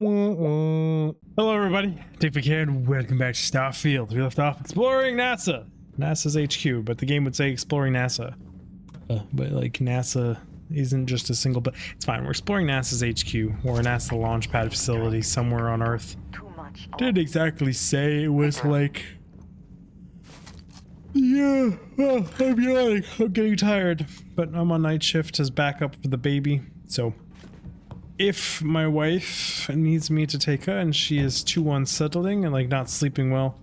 Hello everybody, Digfig here and welcome back to Starfield. We left off exploring NASA's HQ, but the game would say exploring NASA. But like NASA isn't just a single, but it's fine. We're exploring NASA's HQ, or a NASA launch pad facility somewhere on Earth. Didn't exactly say it was like... Yeah, I'm yawning. I'm getting tired, but I'm on night shift as backup for the baby, so... If my wife needs me to take her and she is too unsettling and like not sleeping well,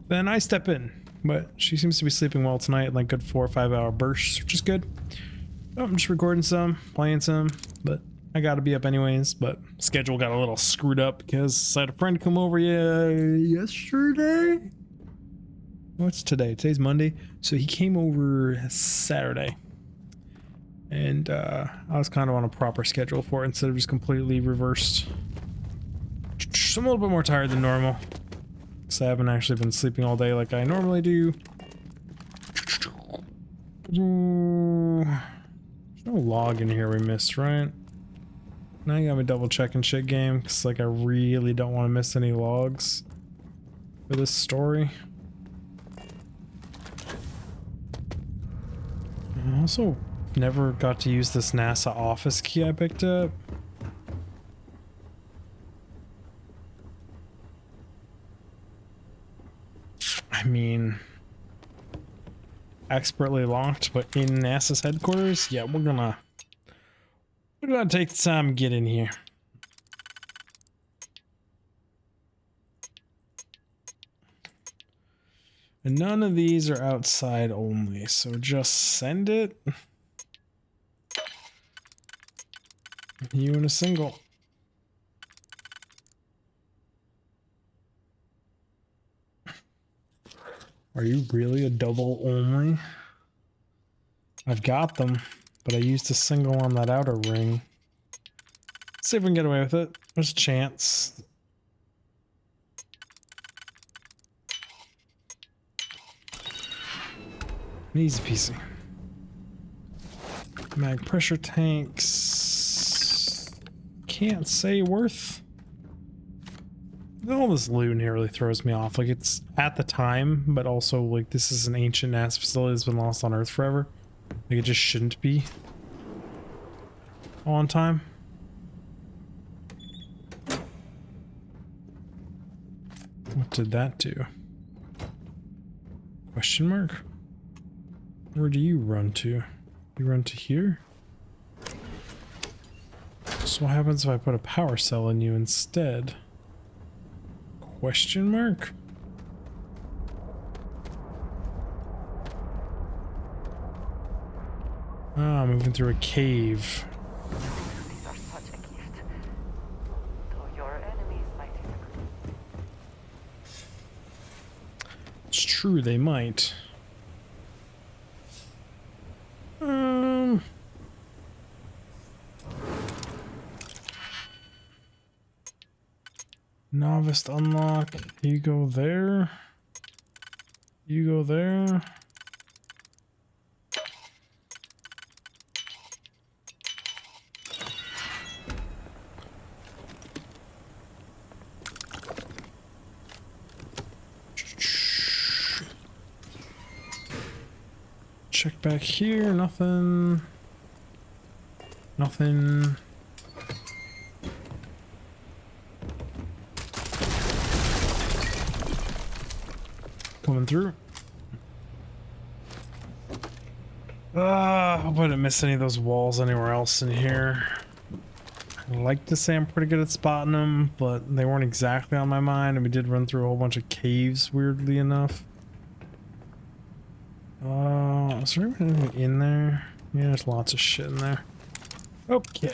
then I step in. But she seems to be sleeping well tonight, like good 4 or 5 hour bursts, which is good. So I'm just recording some, playing some, but I gotta be up anyways. But schedule got a little screwed up because I had a friend come over yesterday. What's today? Today's Monday. So he came over Saturday. And I was kind of on a proper schedule for it instead of just completely reversed. So I'm a little bit more tired than normal. Because I haven't actually been sleeping all day like I normally do. There's no log in here we missed, right? Now you got me double checking shit game. Because like I really don't want to miss any logs for this story. I also never got to use this NASA office key I picked up. I mean, expertly locked, but in NASA's headquarters? Yeah, we're gonna take the time and get in here. And none of these are outside only, so just send it. You and a single. Are you really a double only? I've got them, but I used a single on that outer ring. Let's see if we can get away with it. There's a chance. Easy peasy. Mag pressure tanks. Can't say worth. All this loot in here really throws me off. Like, it's at the time, but also like this is an ancient NASA facility that's been lost on Earth forever. Like, it just shouldn't be on time. What did that do? Question mark? Where do you run to? You run to here? So what happens if I put a power cell in you instead? Question mark? Ah, moving through a cave. These are such a gift. Though your enemies might disagree. It's true, they might. Novice unlock. You go there. You go there. Check back here. Nothing. Nothing. Coming through. I hope I didn't miss any of those walls anywhere else in here. I like to say I'm pretty good at spotting them, but they weren't exactly on my mind, and we did run through a whole bunch of caves, weirdly enough. Is there anything in there? Yeah, there's lots of shit in there. Okay.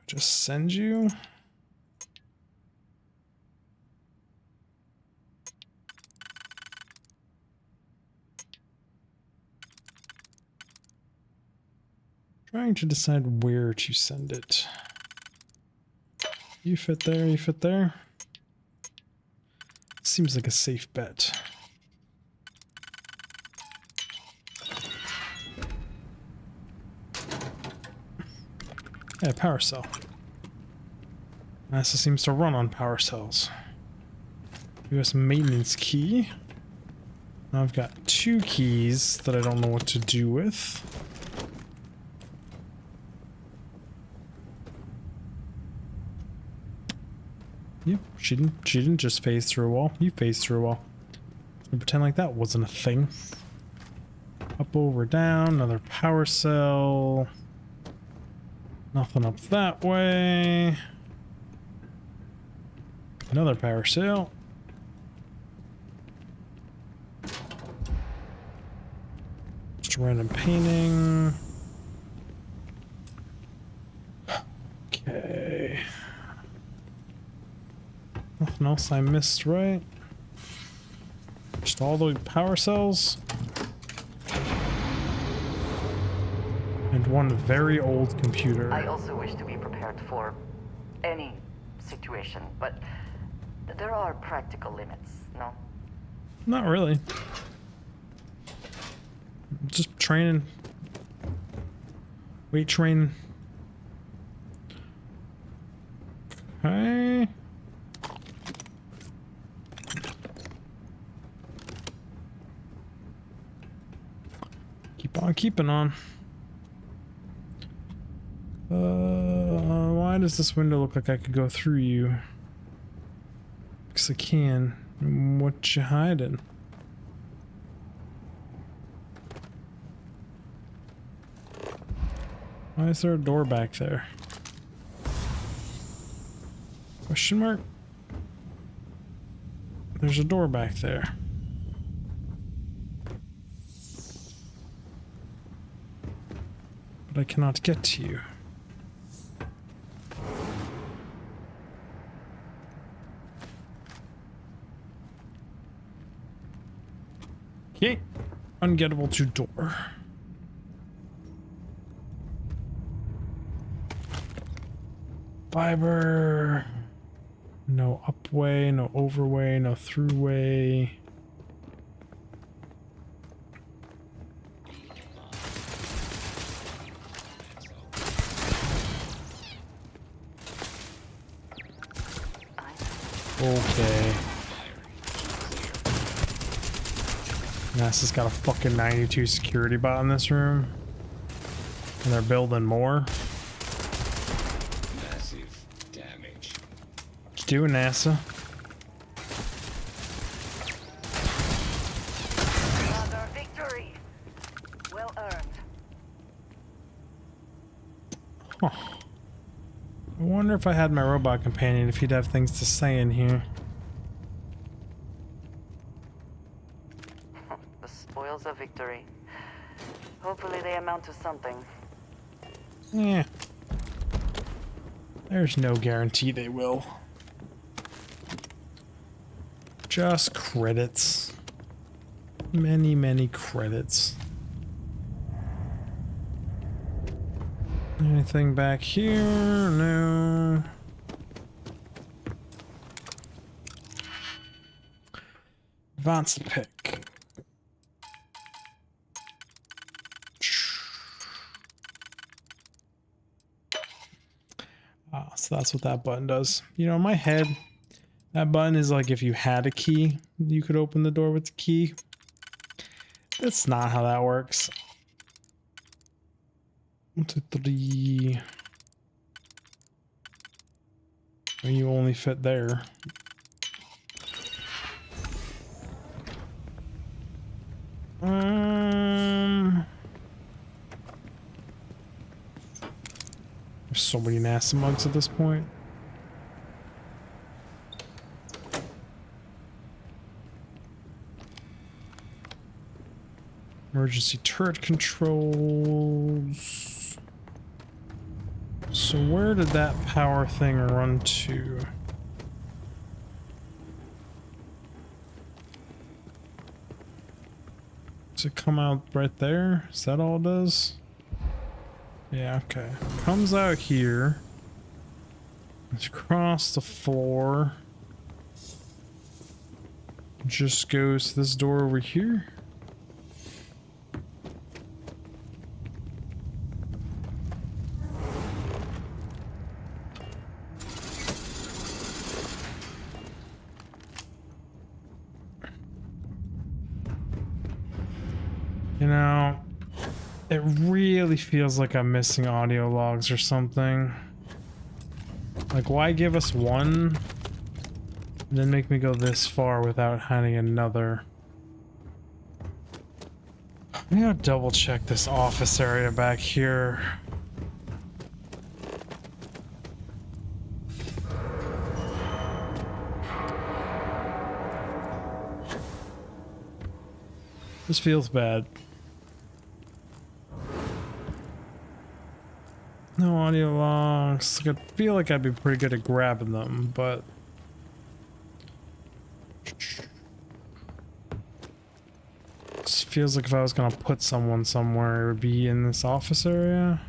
Just send you? Trying to decide where to send it. You fit there, you fit there. Seems like a safe bet. Yeah, power cell. NASA seems to run on power cells. US maintenance key. Now I've got 2 keys that I don't know what to do with. Yep, she didn't just phase through a wall. You phased through a wall. And pretend like that wasn't a thing. Up, over, down, another power cell. Nothing up that way. Another power cell. Just a random painting. Okay. Nothing else I missed, right? Just all the power cells. And one very old computer. I also wish to be prepared for any situation, but there are practical limits, no? Not really. Just training. Weight training. Okay. Keep on keeping on. Why does this window look like I could go through you? Because I can. What you hiding? Why is there a door back there? Question mark? There's a door back there. But I cannot get to you. Okay. Ungettable to door. Fiber. No upway, no overway, no throughway. Okay. NASA's got a fucking 92 security bot in this room. And they're building more. Massive damage. What you doing, NASA? Another victory! Well earned. Huh. I wonder if I had my robot companion, if he'd have things to say in here. The spoils of victory. Hopefully they amount to something. Yeah. There's no guarantee they will. Just credits. Many, many credits. Anything back here? No. Advance the pick. Ah, so that's what that button does. You know, in my head, that button is like if you had a key, you could open the door with the key. That's not how that works. 1, 2, 3. Well, you only fit there. There's so many NASA mugs at this point. Emergency turret controls. So where did that power thing run to? Does it come out right there? Is that all it does? Yeah, okay. Comes out here. It's across the floor. Just goes to this door over here. know, it really feels like I'm missing audio logs or something. Like, why give us one, and then make me go this far without having another? I'm gonna double check this office area back here. This feels bad. No audio logs. I feel like I'd be pretty good at grabbing them, but this feels like if I was gonna put someone somewhere, it would be in this office area.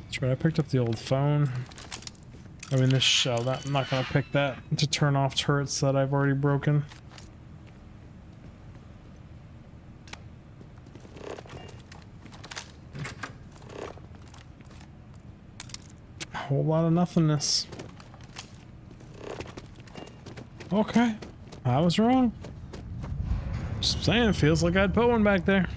That's right, I picked up the old phone. I mean, this shell. I'm not gonna pick that to turn off turrets that I've already broken. Whole lot of nothingness. Okay, I was wrong. Just saying, it feels like I'd put one back there.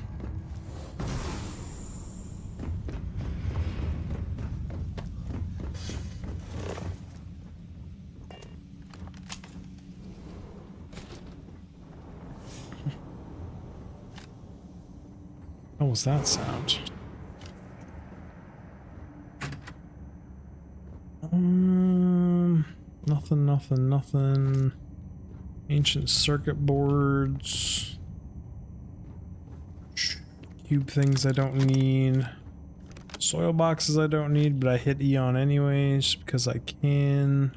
What was that sound? Nothing. Ancient circuit boards. Cube things I don't need. Soil boxes I don't need, but I hit Eon anyways because I can.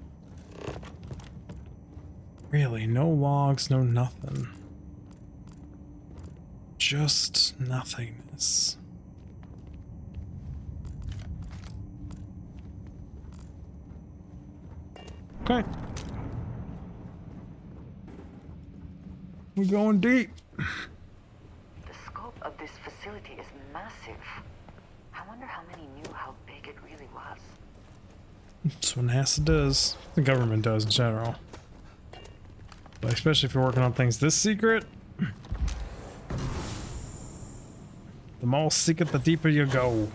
Really, no logs, no nothing. Just nothingness. Okay. We're going deep. The scope of this facility is massive. I wonder how many knew how big it really was. That's what NASA does. The government does in general. But especially if you're working on things this secret. The more secret, the deeper you go.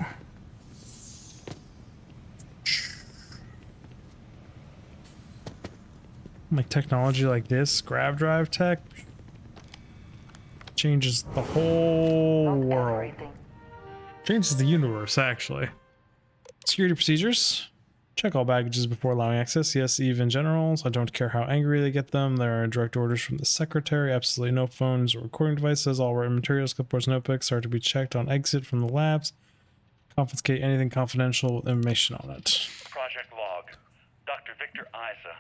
Like technology like this, grav drive tech, changes the whole Not world. everything. Changes the universe, actually. Security procedures. Check all baggages before allowing access. Yes, even generals. I don't care how angry they get them. There are direct orders from the secretary. Absolutely no phones or recording devices. All written materials, clipboards, notebooks are to be checked on exit from the labs. Confiscate anything confidential with information on it. Project log. Dr. Victor Isa.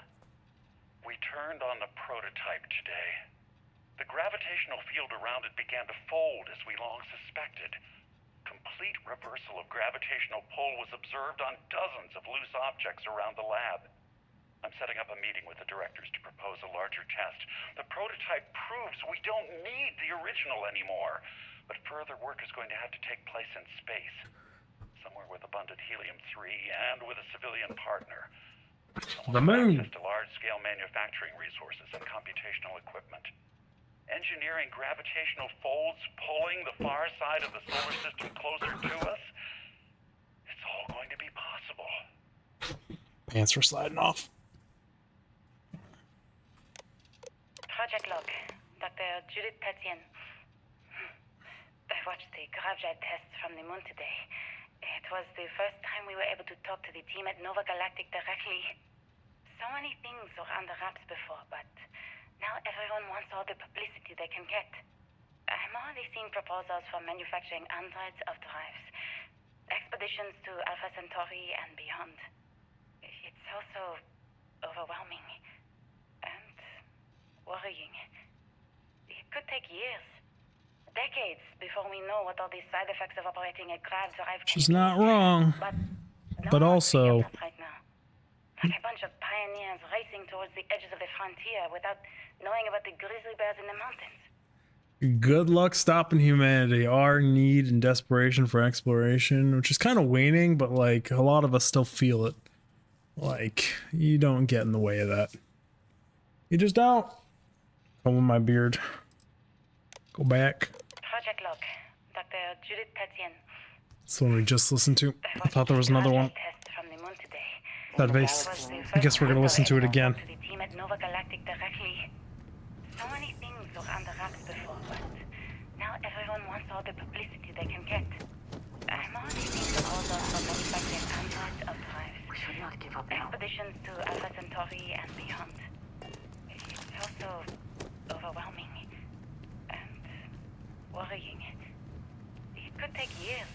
We turned on the prototype today. The gravitational field around it began to fold as we long suspected. Complete reversal of gravitational pull was observed on dozens of loose objects around the lab. I'm setting up a meeting with the directors to propose a larger test. The prototype proves we don't need the original anymore, but further work is going to have to take place in space. Somewhere with abundant helium-3 and with a civilian partner. The moon. Access to large-scale manufacturing resources and computational equipment. Engineering gravitational folds pulling the far side of the solar system closer to us. It's all going to be possible. Pants were sliding off. Project log. Dr. Judith Tatien. I watched the gravjet tests from the moon today. It was the first time we were able to talk to the team at Nova Galactic directly. So many things were under wraps before, but now everyone wants all the publicity they can get. I'm already seeing proposals for manufacturing hundreds of drives. Expeditions to Alpha Centauri and beyond. It's also overwhelming and worrying. It could take years, decades, before we know what all the side effects of operating a grav drive can She's be. not wrong. But But also, right now. Like a bunch of pioneers racing towards the edges of the frontier without knowing about the grizzly bears in the mountains. good luck stopping humanity. Our need and desperation for exploration, which is kind of waning, but like a lot of us still feel it. Like, you don't get in the way of that. You just don't. Come with my beard. Go back. Project log. Dr. Judith Petien. It's the one we just listened to. I thought there was another one. Test from the moon today. That vase. I guess we're gonna listen to it again. To the team at Nova Galactic directly. So many things were under wraps before, but now everyone wants all the publicity they can get. I'm only need to hold off on manufacturing hundreds of drives. We should not give up now. Expeditions to Alpha Centauri and beyond. It's also overwhelming and worrying. It could take years,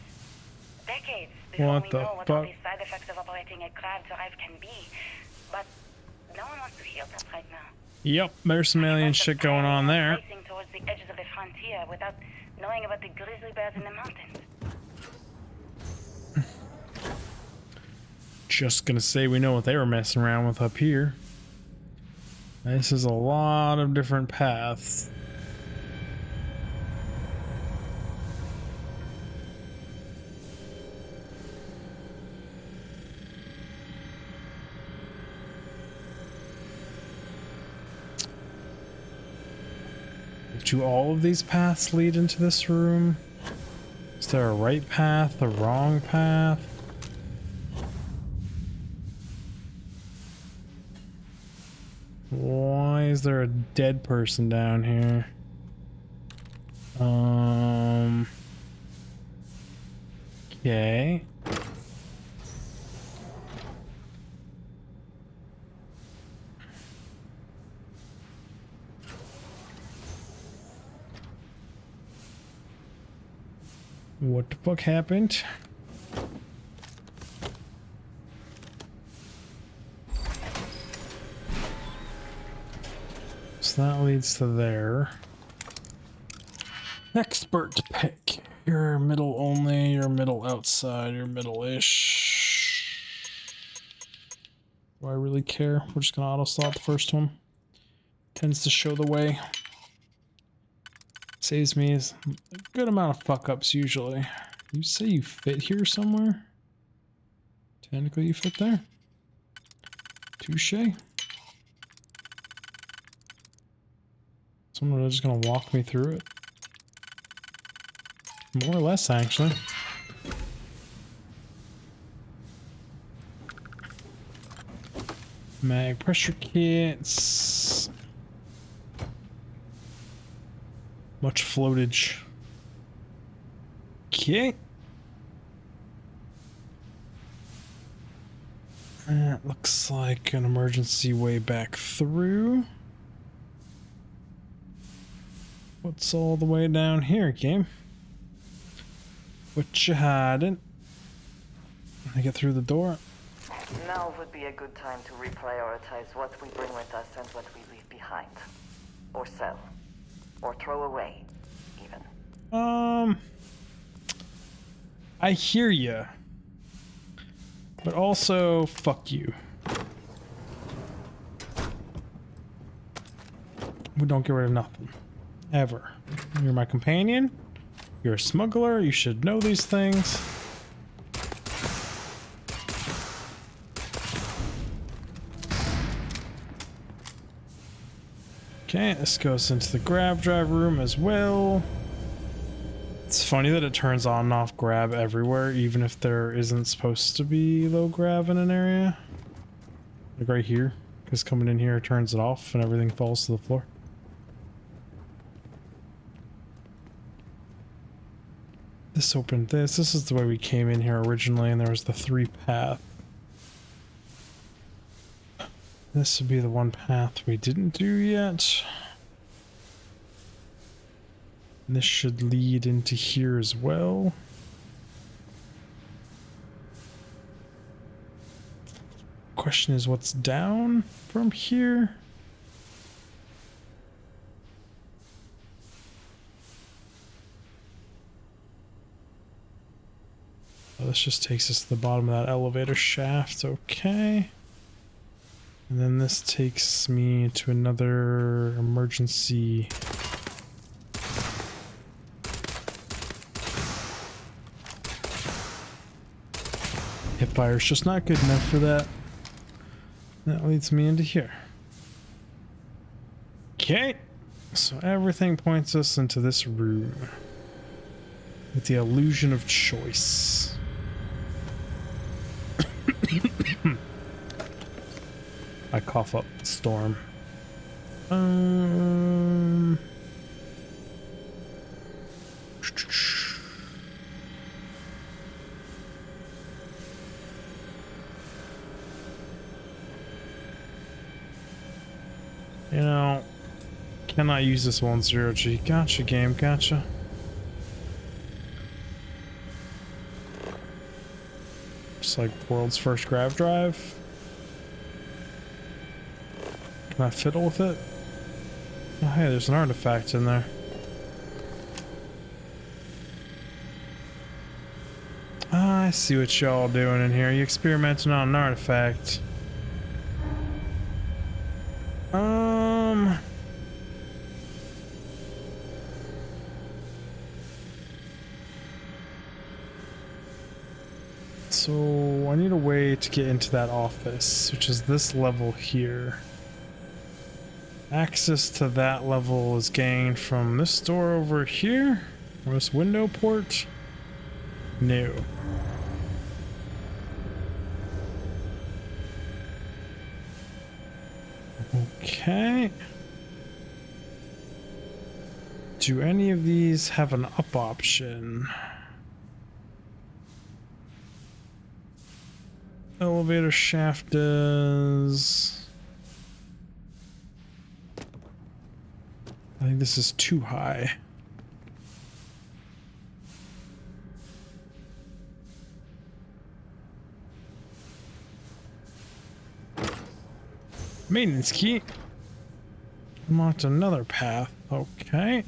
decades, before What we the know what all fuck? these side effects of operating a grav drive can be. But no one wants to hear that right now. Yep, there's some alien shit going on there. Racing towards the edges of the frontier without knowing about the grizzly bears in the mountains. Just gonna say we know what they were messing around with up here. This is a lot of different paths. Do all of these paths lead into this room? Is there a right path, a wrong path? Why is there a dead person down here? Okay. What the fuck happened? So that leads to there. Expert pick. You're middle only, you're middle outside, you're middle-ish. Do I really care? We're just gonna auto-slot the first one. Tends to show the way. Saves me a good amount of fuck-ups usually. You say you fit here somewhere? Technically you fit there. Touche. Someone just gonna walk me through it. More or less, actually. Mag pressure kits. Much floatage. Okay. That looks like an emergency way back through. What's all the way down here, game? What you hiding? I get through the door. Now would be a good time to reprioritize what we bring with us and what we leave behind. Or sell. Or throw away, even. I hear ya. But also, fuck you. We don't get rid of nothing. Ever. You're my companion. You're a smuggler. You should know these things. Okay, this goes into the grab drive room as well. It's funny that it turns on and off grab everywhere, even if there isn't supposed to be low grab in an area. Like right here, because coming in here it turns it off and everything falls to the floor. This opened this. This is the way we came in here originally, and there was the 3 path. This would be the 1 path we didn't do yet. And this should lead into here as well. Question is, what's down from here? Oh, this just takes us to the bottom of that elevator shaft. Okay. And then this takes me to another emergency. Hipfire's just not good enough for that. That leads me into here. Okay. So everything points us into this room. with the illusion of choice. I cough up the storm. You know, cannot use this 10G. Gotcha, game, gotcha. Just like world's first grav drive. Can I fiddle with it? Oh, hey, there's an artifact in there. Ah, I see what y'all doing in here. You experimenting on an artifact. So I need a way to get into that office, which is this level here. Access to that level is gained from this door over here, or this window port. No. Okay. Do any of these have an up option? Elevator shaft does. I think this is too high. Maintenance key. Unlocked another path. Okay.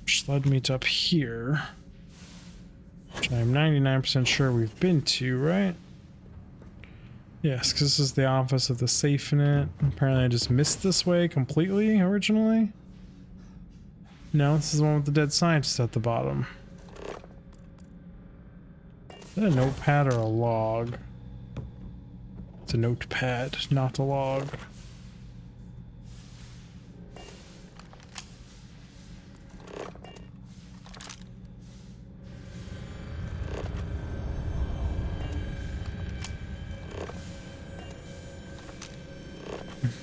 Which led me to up here. Which I'm 99% sure we've been to, right? Yes, because this is the office of the safe in it. Apparently I just missed this way completely originally. No, this is the one with the dead scientist at the bottom. Is that a notepad or a log? It's a notepad, not a log.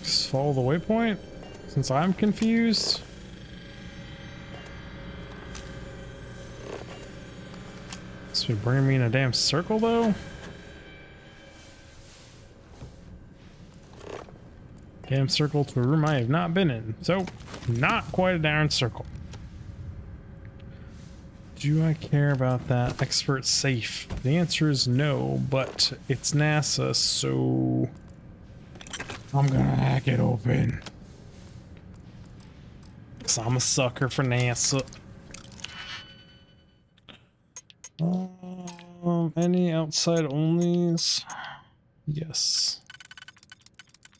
Just follow the waypoint, since I'm confused. This would bring me in a damn circle, though. Damn circle to a room I have not been in, so not quite a darn circle. Do I care about that expert safe? The answer is no, but it's NASA, so I'm gonna hack it open. 'Cause I'm a sucker for NASA. Any outside onlys? Yes.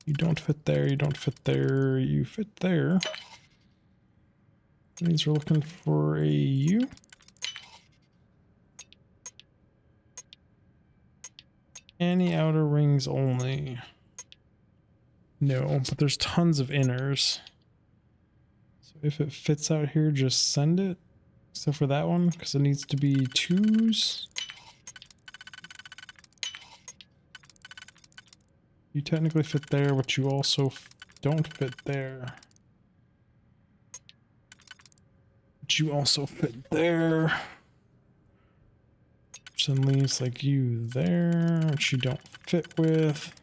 You don't fit there, you don't fit there, you fit there. That means we're looking for a U. Any outer rings only. No, but there's tons of inners. So if it fits out here, just send it. Except for that one, because it needs to be 2s. You technically fit there, but you also don't fit there. But you also fit there. Which then leaves like you there, which you don't fit with.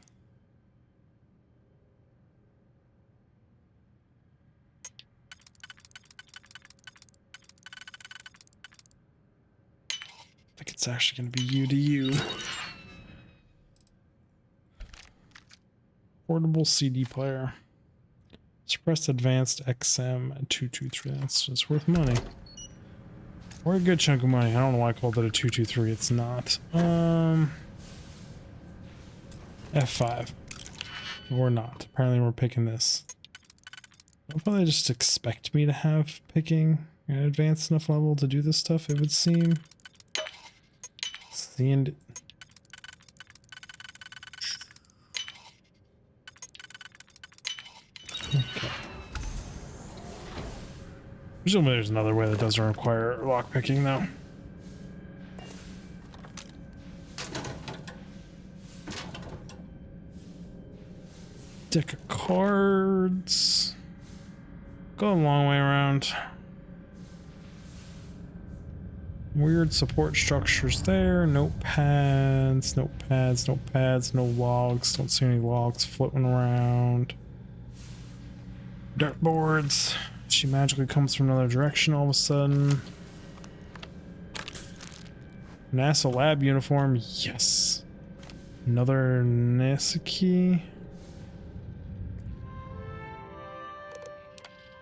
I think it's actually going to be you to you. Portable CD player. Suppressed advanced XM 223. That's worth money. Or a good chunk of money. I don't know why I called it a 223. It's not. F5. Or not. Apparently we're picking this. They'll probably just expect me to have picking an advanced enough level to do this stuff, it would seem. And okay. Presumably there's another way that doesn't require lockpicking though. Deck of cards. Go a long way around. Weird support structures there. Notepads, notepads, notepads, no logs. Don't see any logs floating around. Dartboards. She magically comes from another direction all of a sudden. NASA lab uniform. Yes. Another NASA key.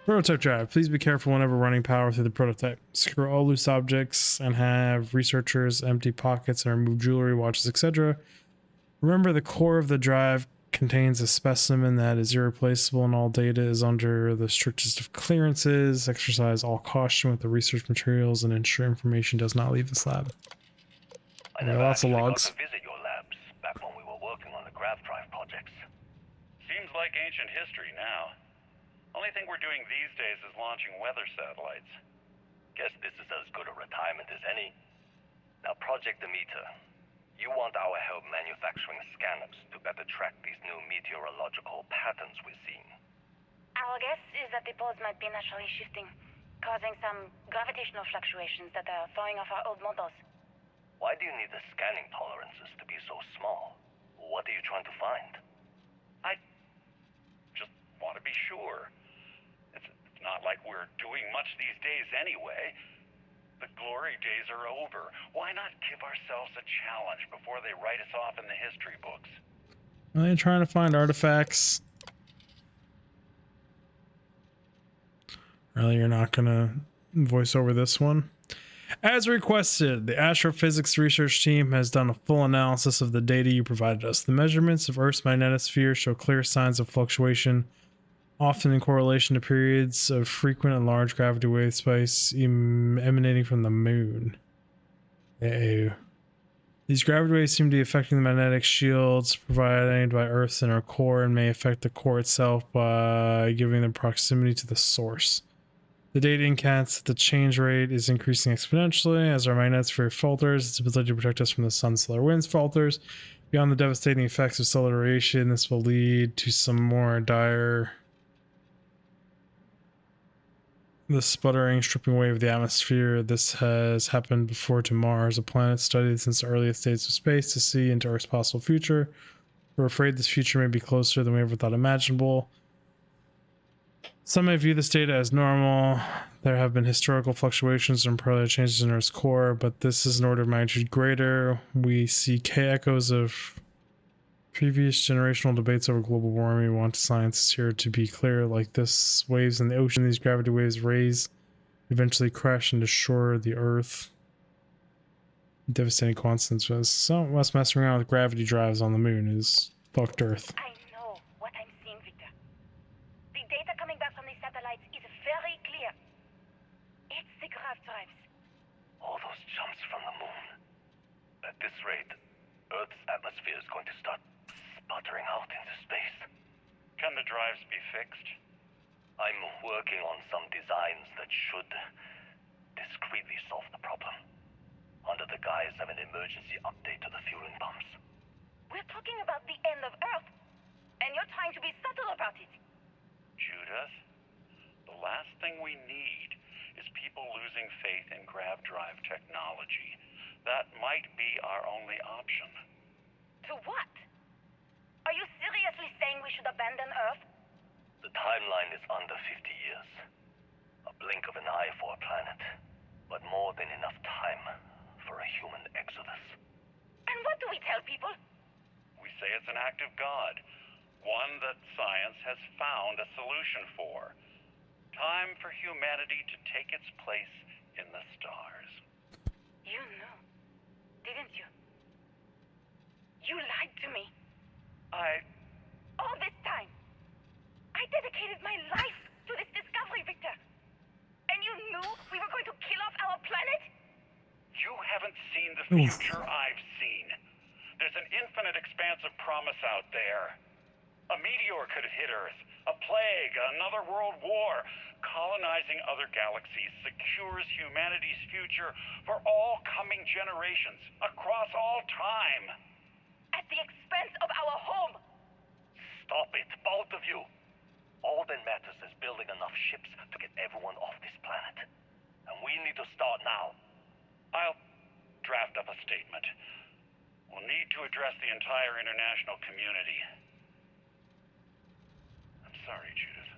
Prototype drive. Please be careful whenever running power through the prototype. Secure all loose objects and have researchers empty pockets and remove jewelry, watches, etc. Remember, the core of the drive contains a specimen that is irreplaceable and all data is under the strictest of clearances. Exercise all caution with the research materials and ensure information does not leave this lab. I never Lots of actually logs. got to visit your labs back when we were working on the grav drive projects. Seems like ancient history now. Only thing we're doing these days is launching weather satellites. Guess this is as good a retirement as any. Now, Project Demeter, you want our help manufacturing scanners to better track these new meteorological patterns we're seeing. Our guess is that the poles might be naturally shifting, causing some gravitational fluctuations that are throwing off our old models. Why do you need the scanning tolerances to be so small? What are you trying to find? I just want to be sure. It's not like we're doing much these days anyway. The glory days are over. Why not give ourselves a challenge before they write us off in the history books? Are they trying to find artifacts? Really, you're not gonna voice over this one? As requested, the astrophysics research team has done a full analysis of the data you provided us. The measurements of Earth's magnetosphere show clear signs of fluctuation, often in correlation to periods of frequent and large gravity wave spikes emanating from the moon. These gravity waves seem to be affecting the magnetic shields provided by Earth's inner core and may affect the core itself by giving them proximity to the source. The data indicates that the change rate is increasing exponentially as our magnetosphere falters. Its ability to protect us from the sun's solar winds falters. Beyond the devastating effects of solar radiation, this will lead to some more dire... The sputtering, stripping away of the atmosphere. This has happened before to Mars, a planet studied since the earliest days of space to see into Earth's possible future. We're afraid this future may be closer than we ever thought imaginable. Some may view this data as normal. There have been historical fluctuations and parallel changes in Earth's core, but this is an order of magnitude greater. We see echoes of previous generational debates over global warming. We want science here to be clear, like this waves in the ocean, these gravity waves raise, eventually crash and destroy the Earth. Devastating consequences. So us messing around with gravity drives on the moon is fucked Earth. I know what I'm seeing, Victor. The data coming back from the satellites is very clear. It's the grav drives. All those jumps from the moon. At this rate, Earth's atmosphere is going to start sputtering out into space. Can the drives be fixed? I'm working on some designs that should discreetly solve the problem, under the guise of an emergency update to the fueling pumps. We're talking about the end of Earth, and you're trying to be subtle about it. Judith, the last thing we need is people losing faith in grav drive technology. That might be our only option. To what? Are you seriously saying we should abandon Earth? The timeline is under 50 years. A blink of an eye for a planet, but more than enough time for a human exodus. And what do we tell people? We say it's an act of God, one that science has found a solution for. Time for humanity to take its place in the stars. You knew, didn't you? You lied to me. I All this time. I dedicated my life to this discovery, Victor. And you knew we were going to kill off our planet? You haven't seen the future I've seen. There's an infinite expanse of promise out there. A meteor could have hit Earth, a plague, another world war. Colonizing other galaxies secures humanity's future for all coming generations across all time. At the expense of our home. Stop it, both of you. All that matters is building enough ships to get everyone off this planet. And we need to start now. I'll draft up a statement. We'll need to address the entire international community. I'm sorry, Judith.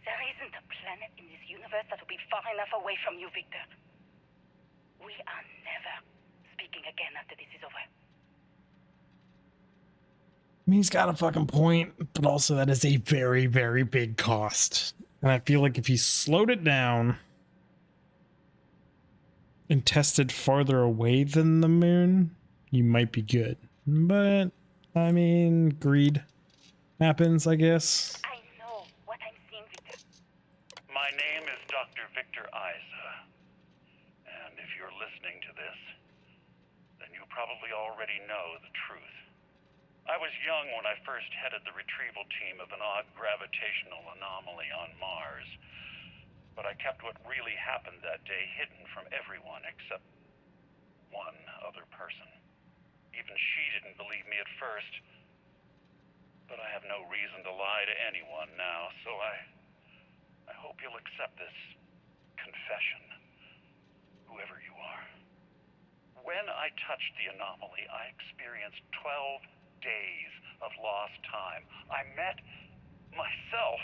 There isn't a planet in this universe that will be far enough away from you, Victor. We are never speaking again after this is over. I mean, he's got a fucking point, but also that is a very, very big cost. And I feel like if he slowed it down and tested farther away than the moon, you might be good. But, I mean, greed happens, I guess. I know what I'm seeing, Victor. My name is Dr. Victor Isa. And if you're listening to this, then you probably already know the truth. I was young when I first headed the retrieval team of an odd gravitational anomaly on Mars. But I kept what really happened that day hidden from everyone except one other person. Even she didn't believe me at first. But I have no reason to lie to anyone now, so I hope you'll accept this confession, whoever you are. When I touched the anomaly, I experienced 12 days of lost time. I met myself.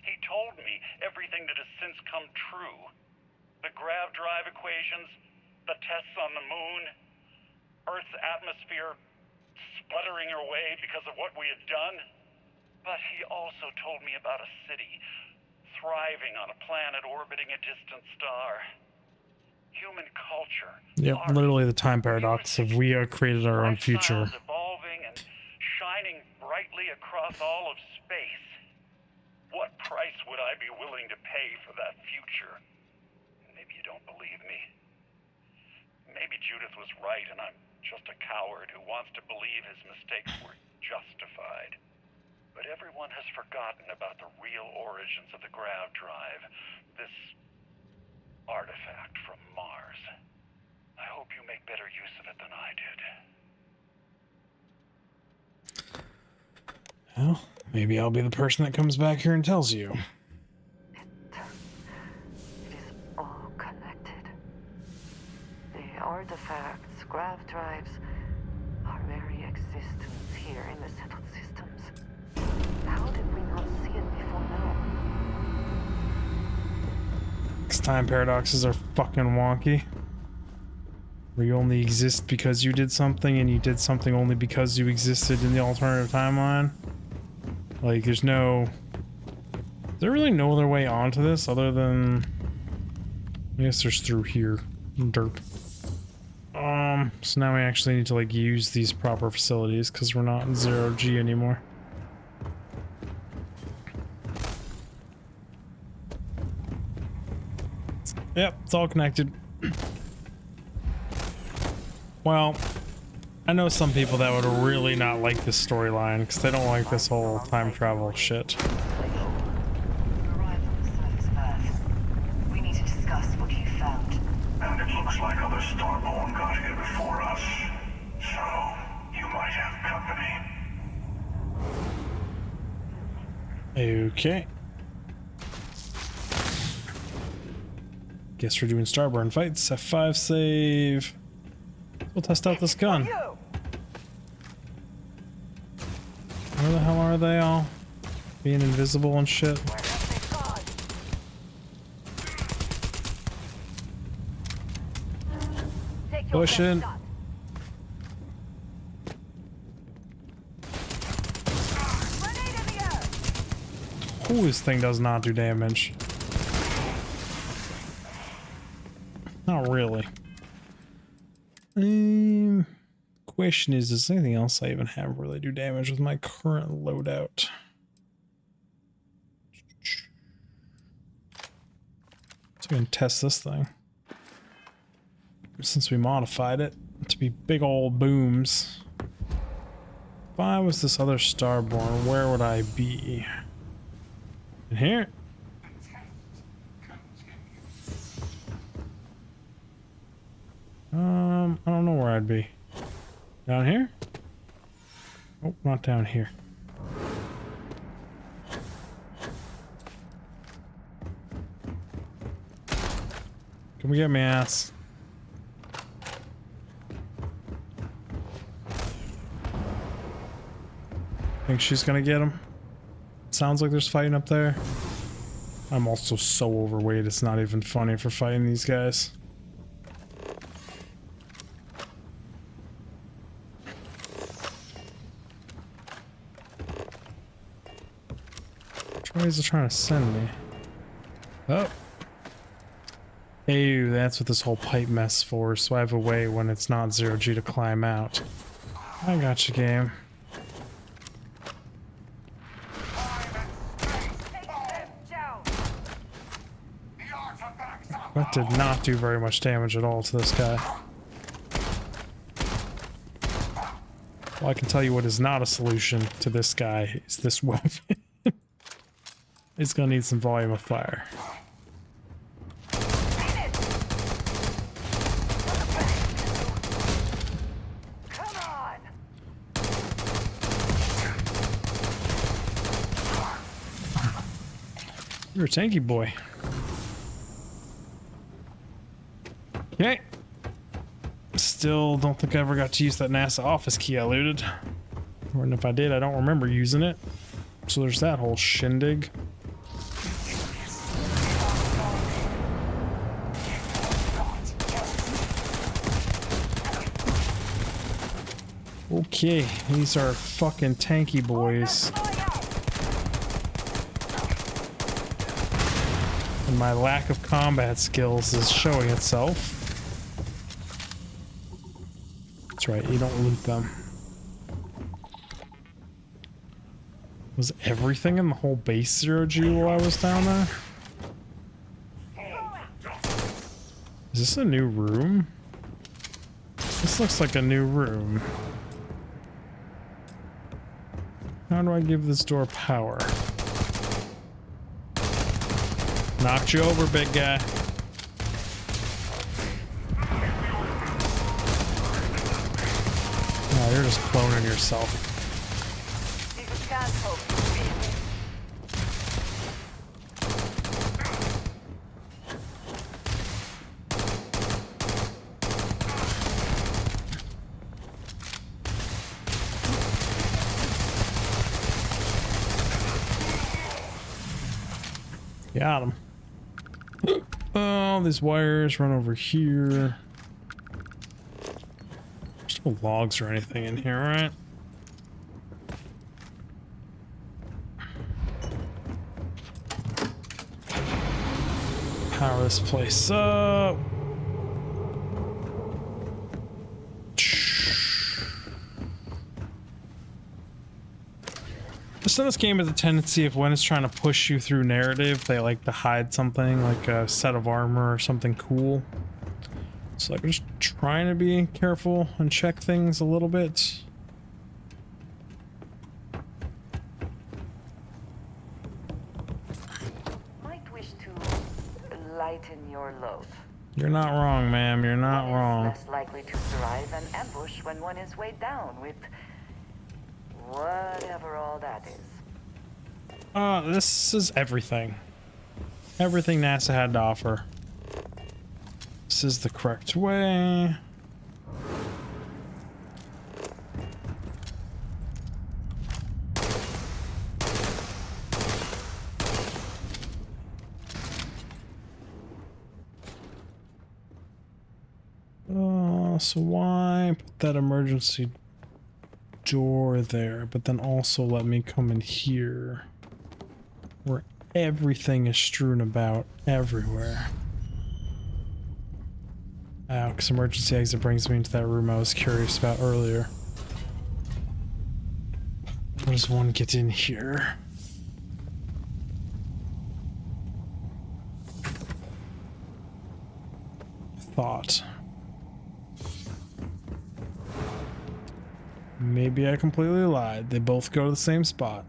He told me everything that has since come true. The grav drive equations, the tests on the moon, Earth's atmosphere sputtering away because of what we had done. But he also told me about a city thriving on a planet orbiting a distant star. Human culture. Yep, art, literally the time paradox of we are created our own future. lifestyles evolving and shining brightly across all of space. What price would I be willing to pay for that future? Maybe you don't believe me. Maybe Judith was right and I'm just a coward who wants to believe his mistakes were justified. But everyone has forgotten about the real origins of the grav drive. This artifact from Mars. I hope you make better use of it than I did. Well, maybe I'll be the person that comes back here and tells you. It is all connected. The artifacts, grav drives, our very existence here in the settled systems. How did we not see it before now? These time paradoxes are fucking wonky. Where you only exist because you did something, and you did something only because you existed in the alternative timeline. Like, there's no... Is there really no other way onto this other than... I guess there's through here. Derp. So now we actually need to, like, use these proper facilities, because we're not in 0G anymore. Yep, it's all connected. Well, I know some people that would really not like this storyline because they don't like this whole time travel shit. You arrived on the surface of Earth. We need to discuss what you found. And it looks like other Starborn got here before us. So, you might have company. Okay. Guess we're doing Starborn fights. F5 save. We'll test out this gun. Where the hell are they all? Being invisible and shit. Pushing. Ooh, this thing does not do damage. Not really. Question is, does anything else I even have really do damage with my current loadout? So we can test this thing. Since we modified it to be big old booms. If I was this other Starborn, where would I be? In here? I don't know where I'd be. Down here? Oh, not down here. Come get me, ass. Think she's gonna get him? Sounds like there's fighting up there. I'm also so overweight, it's not even funny for fighting these guys. Which ways are trying to send me? Oh. Ew, that's what this whole pipe mess for, so I have a way when it's not 0G to climb out. I got you, game. That did not do very much damage at all to this guy. Well, I can tell you what is not a solution to this guy is this weapon. It's gonna need some volume of fire. Come on! You're a tanky boy. Okay. Still don't think I ever got to use that NASA office key I looted. Or if I did, I don't remember using it. So there's that whole shindig. Okay, these are fucking tanky boys. And my lack of combat skills is showing itself. That's right, you don't loot them. Was everything in the whole base 0G while I was down there? Is this a new room? This looks like a new room. How do I give this door power? Knocked you over, big guy. Oh, you're just cloning yourself. Got him. Oh, these wires run over here. There's no logs or anything in here, right? Power this place up. So this game has a tendency of when it's trying to push you through narrative, they like to hide something like a set of armor or something cool. So like, I'm just trying to be careful and check things a little bit. Might wish to lighten your load. You're not wrong, ma'am. You're not One is wrong. less likely to survive an ambush when one is weighed down with whatever all that is. This is everything. Everything NASA had to offer. This is the correct way. So why put that emergency door there, but then also let me come in here where everything is strewn about everywhere. Ow, because emergency exit brings me into that room I was curious about earlier. How does one get in here? Thought. Maybe I completely lied. They both go to the same spot.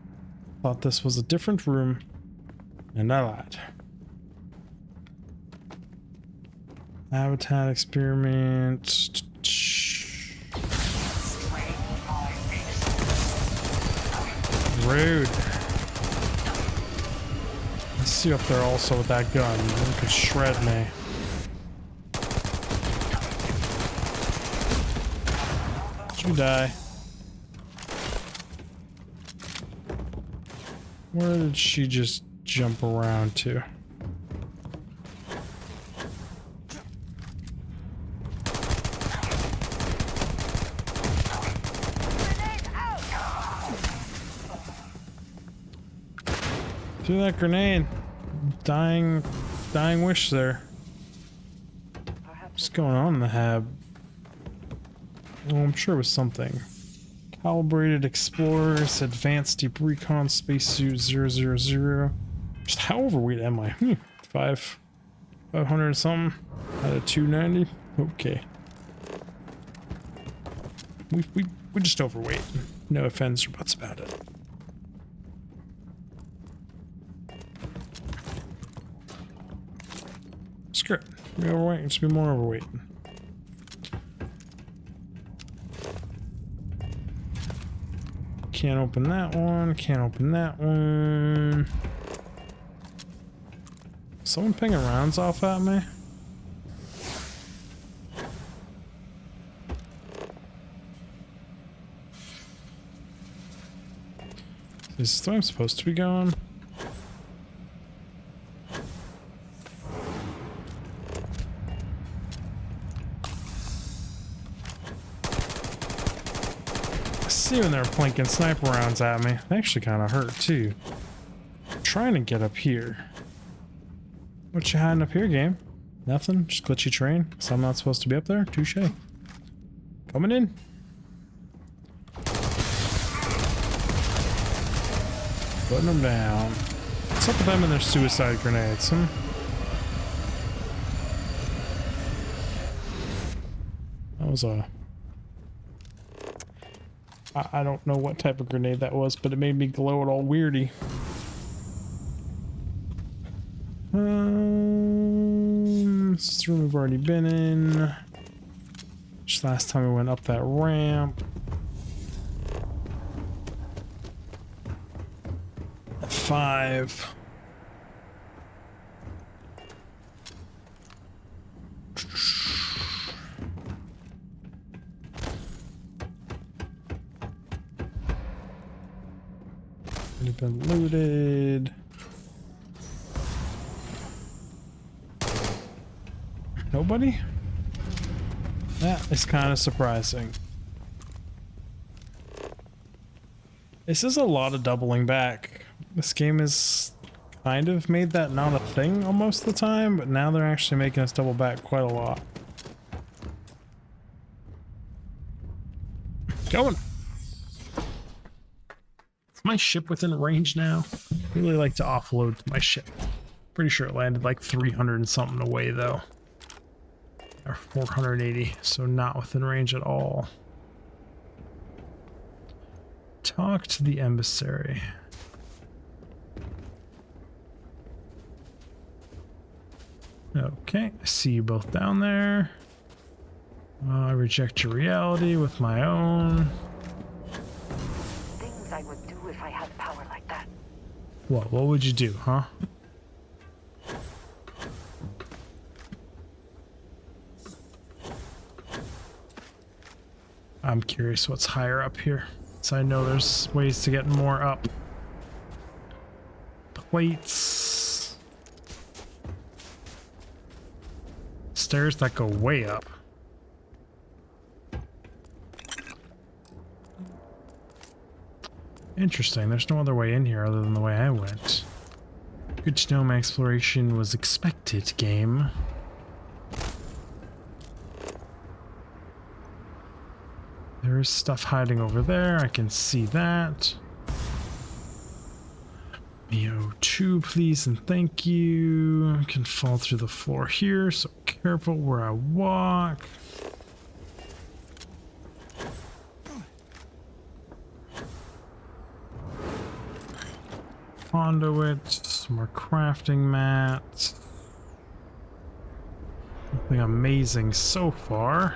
Thought this was a different room. And I lied. Habitat experiment. Rude. Let's see if they're also with that gun. They could shred me. You die. Where did she just jump around to? Threw that grenade. Dying wish there. What's going on in the hab? Oh, I'm sure it was something. Calibrated Explorers, Advanced Deep Recon Spacesuit 000. Just how overweight am I? 500 something out of 290. Okay. We're just overweight. No offense or buts about it. Screw it. Be overweight. Just be more overweight. Can't open that one. Can't open that one. Someone pinging rounds off at me? Is this where I'm supposed to be going? When they're plinking sniper rounds at me. They actually kind of hurt too. I'm trying to get up here. What you hiding up here, game? Nothing? Just glitchy train? Because I'm not supposed to be up there? Touche. Coming in. Putting them down. What's up with them and their suicide grenades, huh? That was a... I don't know what type of grenade that was, but it made me glow it all weirdy. This is the room we've already been in. Just last time we went up that ramp. 5. Been looted. Nobody? That is kind of surprising. This is a lot of doubling back. This game has kind of made that not a thing almost the time, but now they're actually making us double back quite a lot. Going. My ship within range now. I really like to offload my ship. Pretty sure it landed like 300 and something away though. Or 480, so not within range at all. Talk to the emissary. Okay, I see you both down there. I reject your reality with my own. Things I would do if I had power like that. What would you do, huh? I'm curious what's higher up here. So I know there's ways to get more up. Plates. Stairs that go way up. Interesting, there's no other way in here other than the way I went. Good to know my exploration was expected, game. There is stuff hiding over there, I can see that. BO2, please and thank you. I can fall through the floor here, so careful where I walk. Conduit. Some more crafting mats. Nothing amazing so far.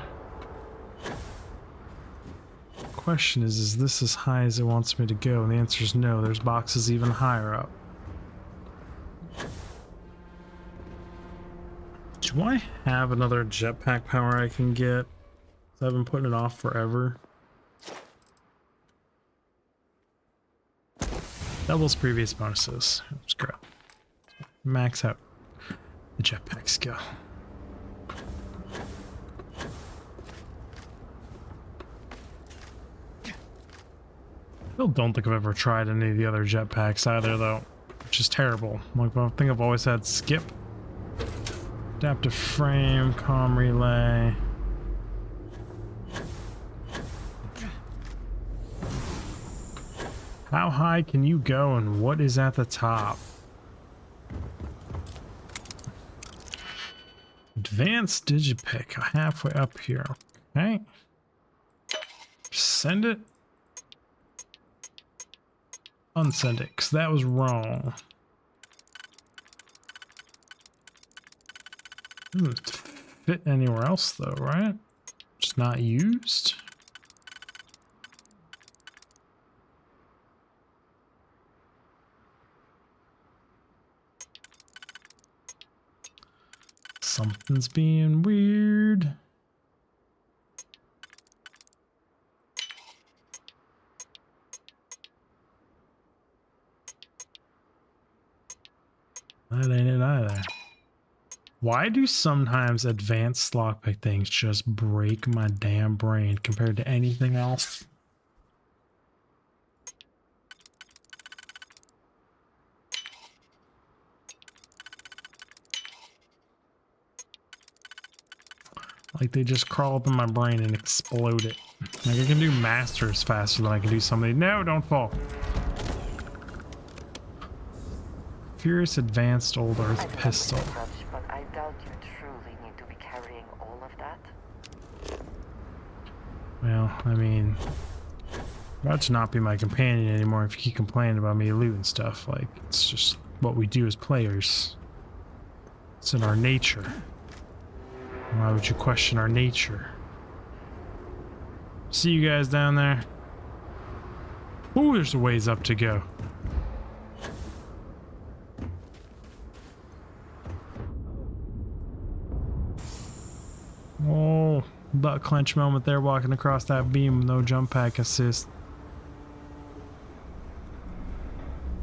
Question is this as high as it wants me to go? And the answer is no. There's boxes even higher up. Do I have another jetpack power I can get? I've been putting it off forever. Doubles previous bonuses. Let's go. Max out the jetpack skill. Still don't think I've ever tried any of the other jetpacks either, though, which is terrible. Like, I think I've always had skip, adaptive frame, comm relay. How high can you go, and what is at the top? Advanced digipick, halfway up here. Okay. Send it. Unsend it, because that was wrong. Doesn't fit anywhere else though, right? Just not used. Something's being weird. That ain't it either. Why do sometimes advanced lockpick things just break my damn brain compared to anything else? Like they just crawl up in my brain and explode it. Like I can do masters faster than I can do somebody. No, don't fall. Furious advanced old earth pistol. But I doubt you truly need to be carrying all of that. Well, I mean, about to not be my companion anymore if you keep complaining about me looting stuff. Like, it's just what we do as players. It's in our nature. Why would you question our nature? See you guys down there. Ooh, there's a ways up to go. Oh, butt clench moment there walking across that beam with no jump pack assist.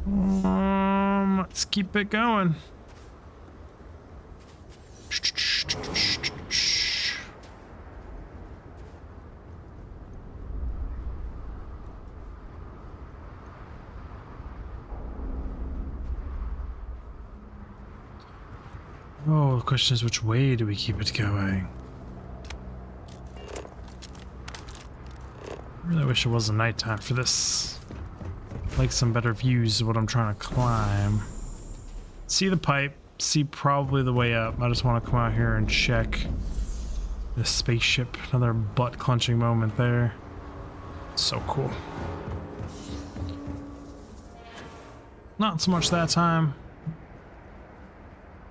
Let's keep it going. Oh, the question is which way do we keep it going? I really wish it wasn't nighttime for this. Like some better views of what I'm trying to climb. See the pipe, see probably the way up. I just want to come out here and check the spaceship. Another butt clenching moment there. So cool. Not so much that time.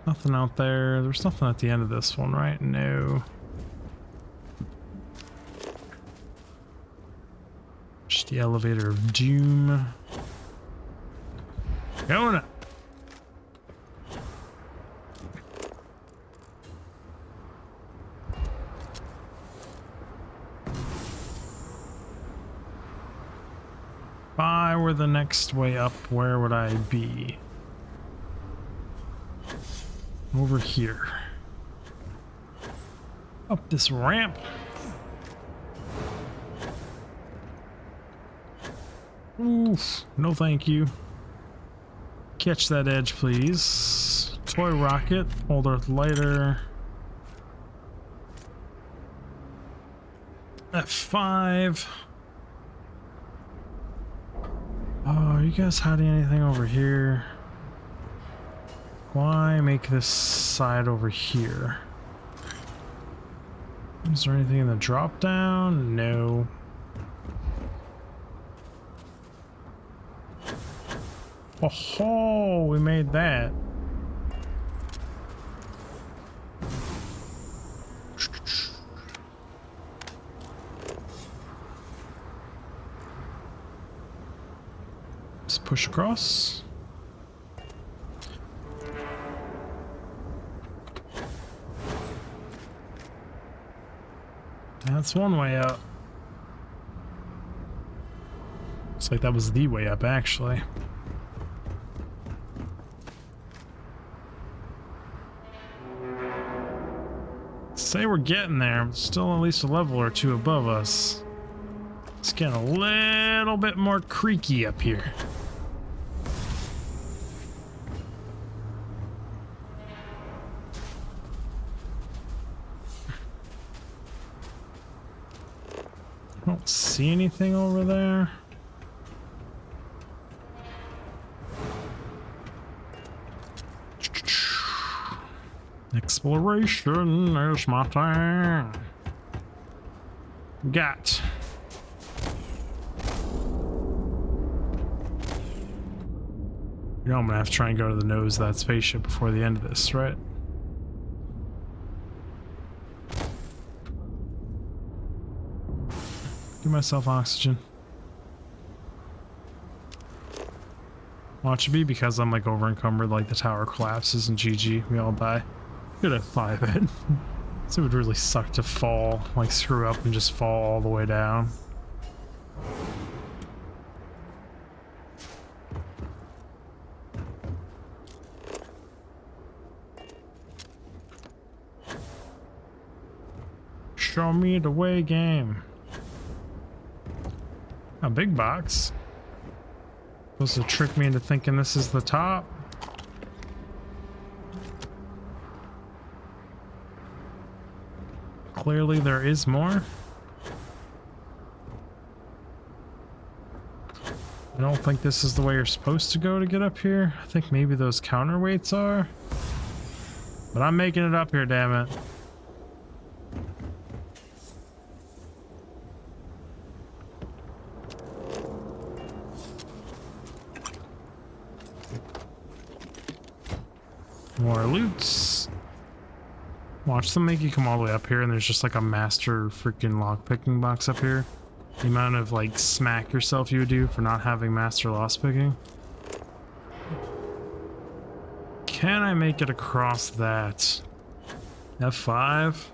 Nothing out there. There's nothing at the end of this one, right? No. Just the elevator of doom. Going up. If I were the next way up, where would I be? Over here. Up this ramp. Oof, no thank you. Catch that edge, please. Toy rocket, old earth lighter. F5. Oh, are you guys hiding anything over here? Why make this side over here? Is there anything in the drop down? No. Oh, we made that. Just push across. That's one way up. Looks like that was the way up, actually. Say we're getting there, but still at least a level or two above us. It's getting a little bit more creaky up here. I don't see anything over there. Exploration is my thing. Got. You know I'm gonna have to try and go to the nose of that spaceship before the end of this, right? Give myself oxygen. Watch it be because I'm like over encumbered, like the tower collapses and GG, we all die. Good at 5 it. So it would really suck to fall, like screw up and just fall all the way down. Show me the way, game. A big box. Supposed to trick me into thinking this is the top. Clearly there is more. I don't think this is the way you're supposed to go to get up here. I think maybe those counterweights are. But I'm making it up here, damn it. More loots. Watch them make you come all the way up here and there's just like a master freaking lockpicking box up here. The amount of like smack yourself you would do for not having master lockpicking. Can I make it across that? F5?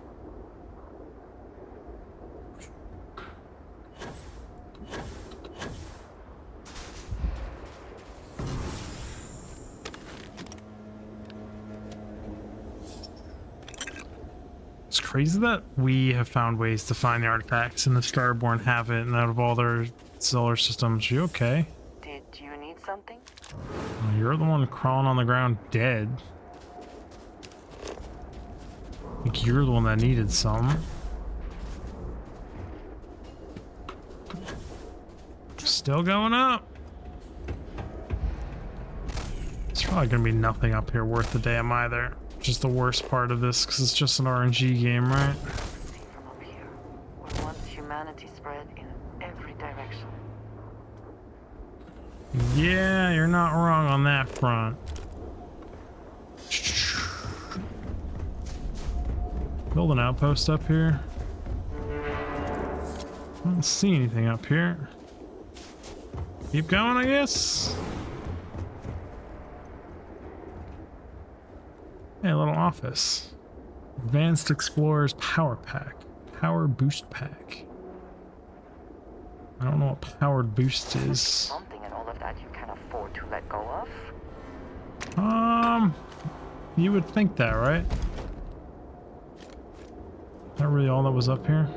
It's crazy that we have found ways to find the artifacts and the Starborn haven't, and out of all their solar systems. You okay? Did you need something? Oh, you're the one crawling on the ground dead. I think you're the one that needed some. Still going up. There's probably gonna be nothing up here worth a damn either. Just the worst part of this, because it's just an RNG game, right? See from up here, where once humanity spread in every direction. Yeah, you're not wrong on that front. Build an outpost up here. I don't see anything up here. Keep going, I guess. Hey, a little office. Advanced Explorer's Power Pack. Power Boost Pack. I don't know what Powered Boost is. Something and all of that you can afford to let go of? You would think that, right? Not really all that was up here.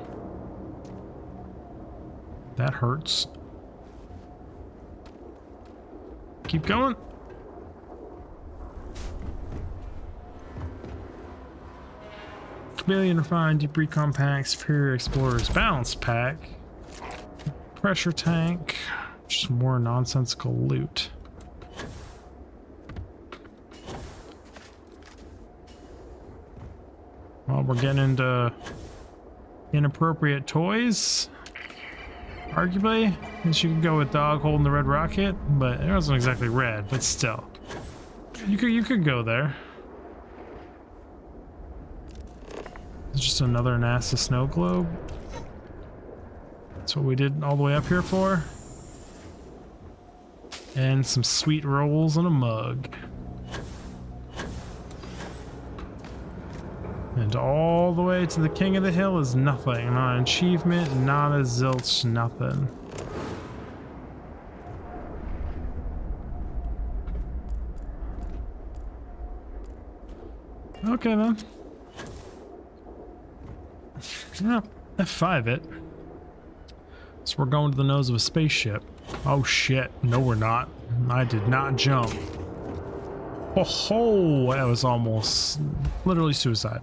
That hurts. Keep going. Chameleon Refined Deep Recon Pack, Superior Explorer's Balance Pack, Pressure Tank, just more nonsensical loot. Well, we're getting into inappropriate toys. Arguably, I guess you could go with Dog holding the red rocket, but it wasn't exactly red, but still. You could go there. It's just another NASA snow globe. That's what we did all the way up here for. And some sweet rolls in a mug. And all the way to the king of the hill is nothing. Not an achievement, not a zilch, nothing. Okay then. Well, F5 it. So we're going to the nose of a spaceship. Oh shit, no we're not. I did not jump. Oh ho, that was almost literally suicide.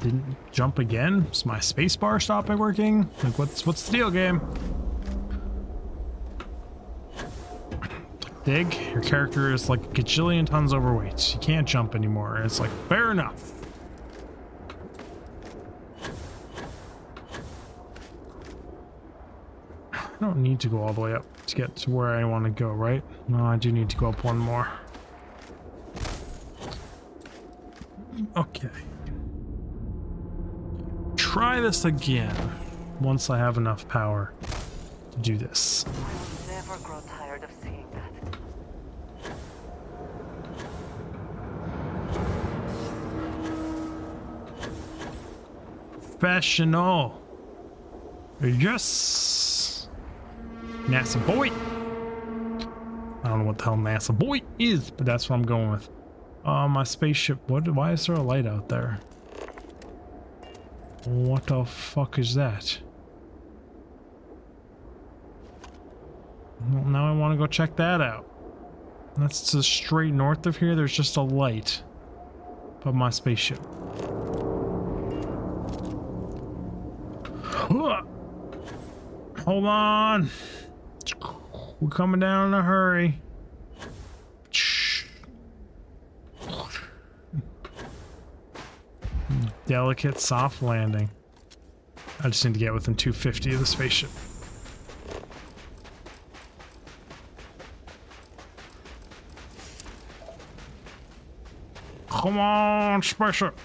Didn't jump again? Is my spacebar stopping working? Like what's the deal, game? Dig, your character is like a gajillion tons overweight. You can't jump anymore. It's like, fair enough. I don't need to go all the way up to get to where I want to go, right? No, I do need to go up one more. Okay. Try this again once I have enough power to do this. I will never grow tired of seeing that. Professional. Yes. NASA boy. I don't know what the hell NASA boy is, but that's what I'm going with. My spaceship. Why is there a light out there? What the fuck is that? Well, now I want to go check that out. That's just straight north of here. There's just a light above my spaceship. Hold on. We're coming down in a hurry. Delicate, soft landing. I just need to get within 250 of the spaceship. Come on, spaceship.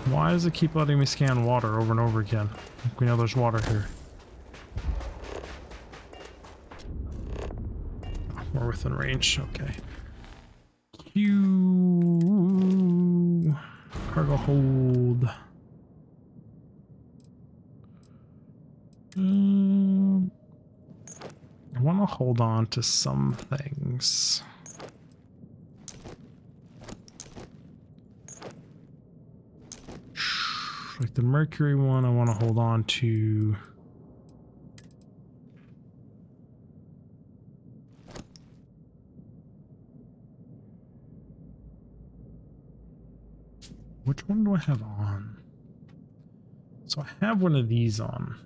Why does it keep letting me scan water over and over again? We know there's water here. We're within range, okay. Cargo hold. I want to hold on to some things. Like the Mercury one, I want to hold on to. Which one do I have on? So I have one of these on.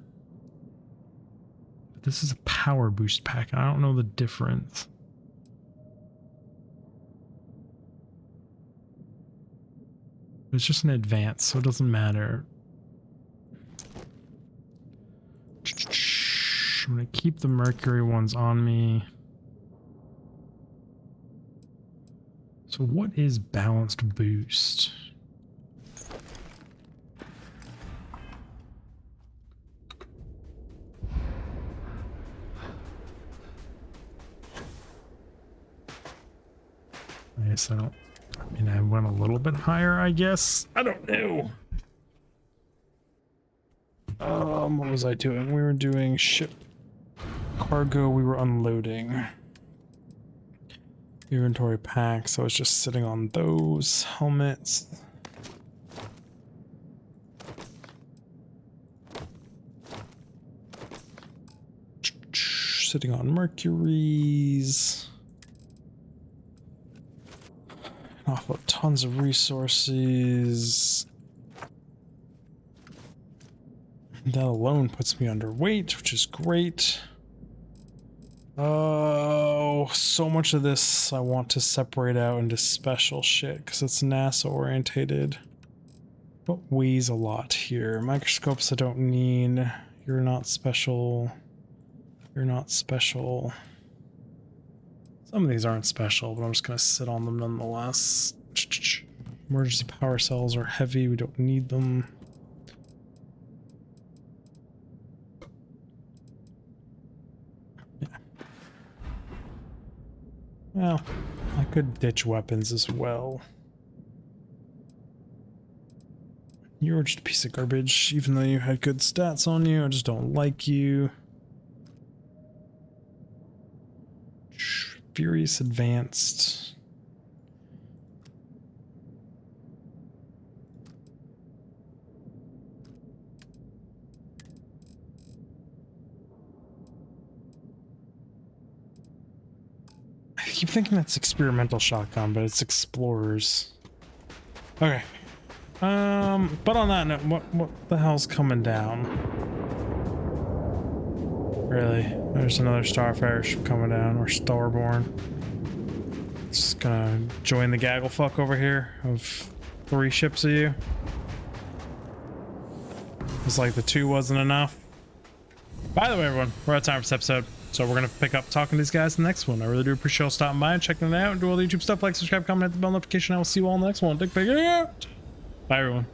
But this is a power boost pack. I don't know the difference. It's just an advance, so it doesn't matter. I'm gonna keep the Mercury ones on me. So what is balanced boost? I guess I don't. I mean, I went a little bit higher, I guess. I don't know. What was I doing? We were doing ship cargo. We were unloading. Inventory pack. So I was just sitting on those helmets. Sitting on Mercury's. Offload tons of resources. That alone puts me underweight, which is great. Oh, so much of this I want to separate out into special shit because it's NASA orientated. But weighs a lot here. Microscopes I don't need. You're not special. You're not special. Some of these aren't special, but I'm just gonna sit on them nonetheless. Emergency power cells are heavy. We don't need them. Well, I could ditch weapons as well. You're just a piece of garbage, even though you had good stats on you. I just don't like you. Furious Advanced. I keep thinking that's experimental shotgun, but it's explorers. Okay. But on that note, what the hell's coming down? Really? There's another Starfire ship coming down, or Starborn. Just gonna join the gaggle fuck over here of 3 ships of you. It's like the 2 wasn't enough. By the way, everyone, we're out of time for this episode. So we're going to pick up talking to these guys in the next one. I really do appreciate y'all stopping by and checking it out and do all the YouTube stuff. Like, subscribe, comment, hit the bell notification. I will see you all in the next one. Digfig out. Bye, everyone.